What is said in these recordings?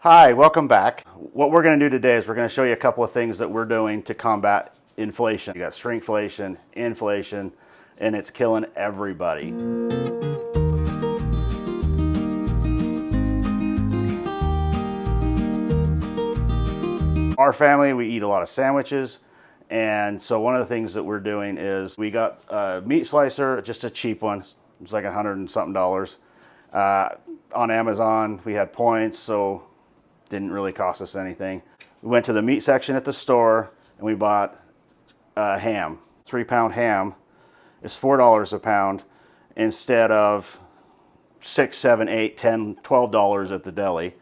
Hi, welcome back. What we're going to do today is we're going to show you a couple of things that we're doing to combat inflation. You got shrinkflation, inflation, and it's killing everybody. Our family, we eat a lot of sandwiches, and so one of the things that we're doing is we got a meat slicer, just a cheap one. It's like $100 and something. On Amazon, we had points, so didn't really cost us anything. We went to the meat section at the store and we bought ham. 3-pound ham is $4 a pound instead of $6, $7, $8, $10, $12 at the deli.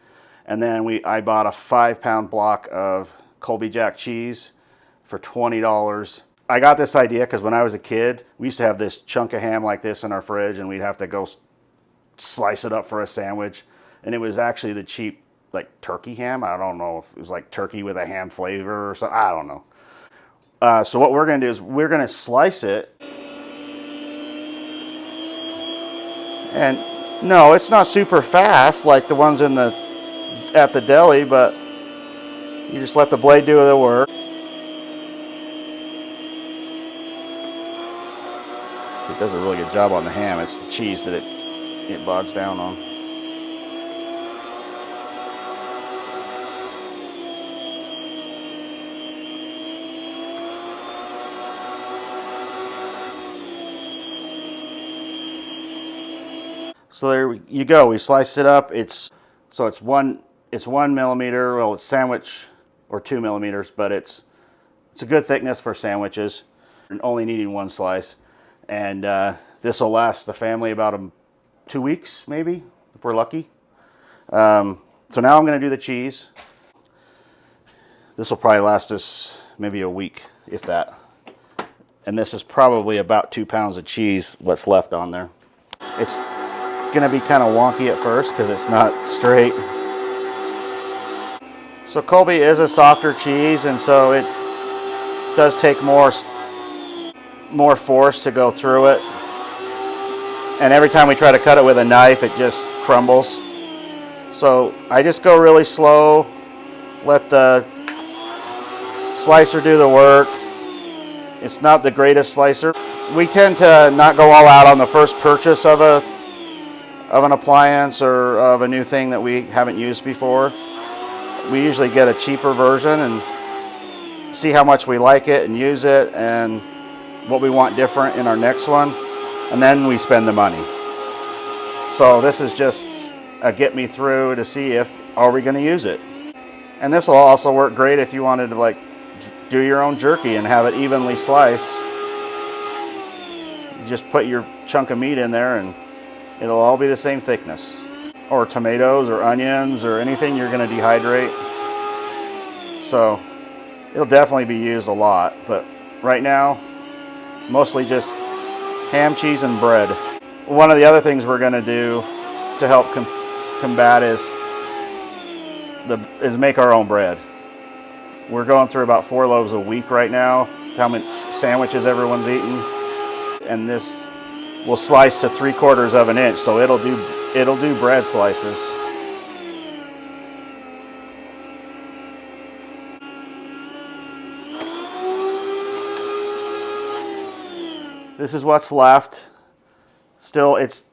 And then I bought a 5-pound block of Colby Jack cheese for $20. I got this idea because when I was a kid, we used to have this chunk of ham like this in our fridge and we'd have to go slice it up for a sandwich. And it was actually the cheap like turkey ham. I don't know if it was like turkey with a ham flavor or something. I don't know. So what we're going to do is we're going to slice it. And no, it's not super fast like the ones at the deli, but you just let the blade do the work. It does a really good job on the ham. It's the cheese that it bogs down on. So there you go. We sliced it up. It's 1 millimeter. Well, it's sandwich or 2 millimeters, but it's a good thickness for sandwiches. And only needing one slice, and this will last the family about 2 weeks, maybe if we're lucky. So now I'm going to do the cheese. This will probably last us maybe a week, if that. And this is probably about 2 pounds of cheese. What's left on there? It's going to be kind of wonky at first because it's not straight. So Colby is a softer cheese, and so it does take more force to go through it. And every time we try to cut it with a knife, it just crumbles. So I just go really slow, let the slicer do the work. It's not the greatest slicer. We tend to not go all out on the first purchase of an appliance or of a new thing that we haven't used before. We usually get a cheaper version and see how much we like it and use it and what we want different in our next one, and then we spend the money. So this is just a get me through to see if are we going to use it. And this will also work great if you wanted to like do your own jerky and have it evenly sliced. You just put your chunk of meat in there and it'll all be the same thickness. Or tomatoes or onions or anything you're going to dehydrate. So it'll definitely be used a lot, but right now mostly just ham, cheese, and bread. One of the other things we're going to do to help combat is make our own bread. We're going through about 4 loaves a week right now, how many sandwiches everyone's eating, and this will slice to 3/4 of an inch, so it'll do bread slices. This is what's left. Still, it's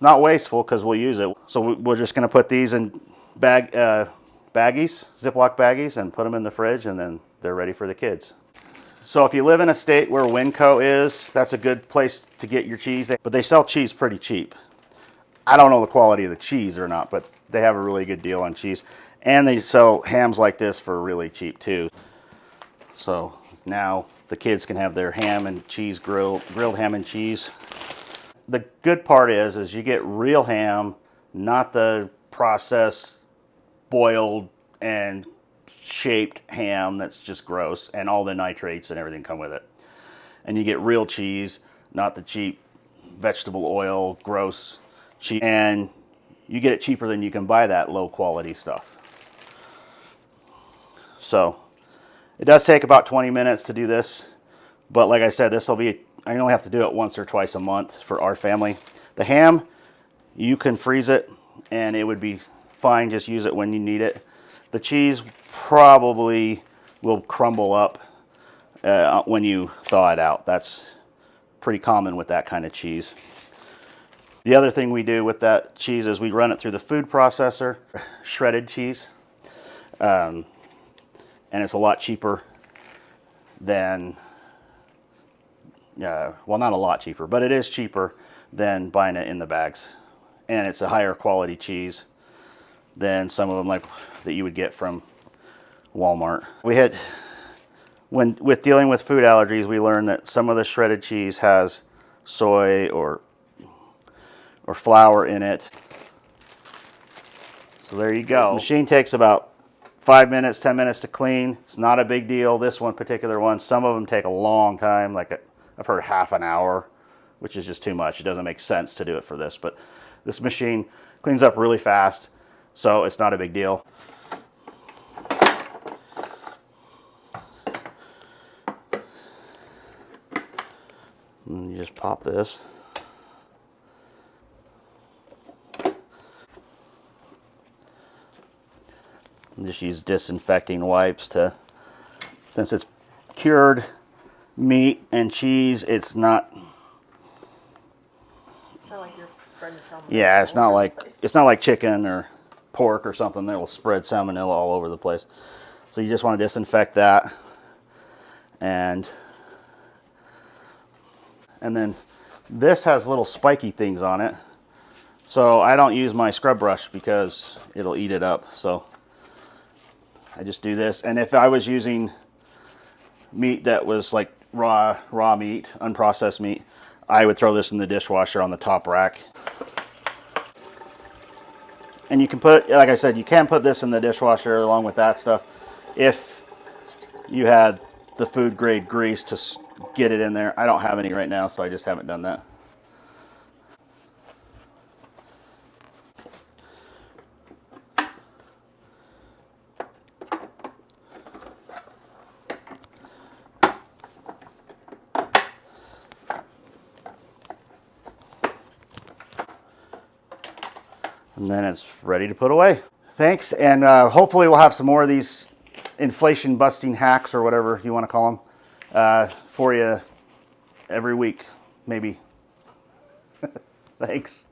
not wasteful because we'll use it. So we're just going to put these in baggies, Ziploc baggies, and put them in the fridge, and then they're ready for the kids. So if you live in a state where Winco is, that's a good place to get your cheese. But they sell cheese pretty cheap. I don't know the quality of the cheese or not, but they have a really good deal on cheese. And they sell hams like this for really cheap too. So now the kids can have their ham and cheese grilled ham and cheese. The good part is you get real ham, not the processed, boiled, and shaped ham that's just gross, and all the nitrates and everything come with it. And you get real cheese, not the cheap vegetable oil, gross cheese. And you get it cheaper than you can buy that low quality stuff. So it does take about 20 minutes to do this, but like I said, I only have to do it once or twice a month for our family. The ham, you can freeze it and it would be fine. Just use it when you need it. The cheese probably will crumble up when you thaw it out. That's pretty common with that kind of cheese. The other thing we do with that cheese is we run it through the food processor, shredded cheese, and it's a lot cheaper than, well, not a lot cheaper, but it is cheaper than buying it in the bags. And it's a higher quality cheese than some of them like that you would get from Walmart. With dealing with food allergies, we learned that some of the shredded cheese has soy or flour in it. So there you go. The machine takes about 5 minutes, 10 minutes to clean. It's not a big deal. This one particular one, some of them take a long time, like I've heard half an hour, which is just too much. It doesn't make sense to do it for this, but this machine cleans up really fast, so it's not a big deal. And you just pop this. And just use disinfecting wipes since it's cured meat and cheese, it's not. Like you're spreading salmonella. Yeah, it's not like chicken or pork or something that will spread salmonella all over the place. So you just want to disinfect that, and then this has little spiky things on it. So I don't use my scrub brush because it'll eat it up. So I just do this. And if I was using meat that was like raw meat, unprocessed meat, I would throw this in the dishwasher on the top rack. And you can put, like I said, you can put this in the dishwasher along with that stuff if you had the food grade grease to get it in there. I don't have any right now, so I just haven't done that. And then it's ready to put away. Thanks, and hopefully we'll have some more of these inflation busting hacks or whatever you want to call them for you every week, maybe. Thanks.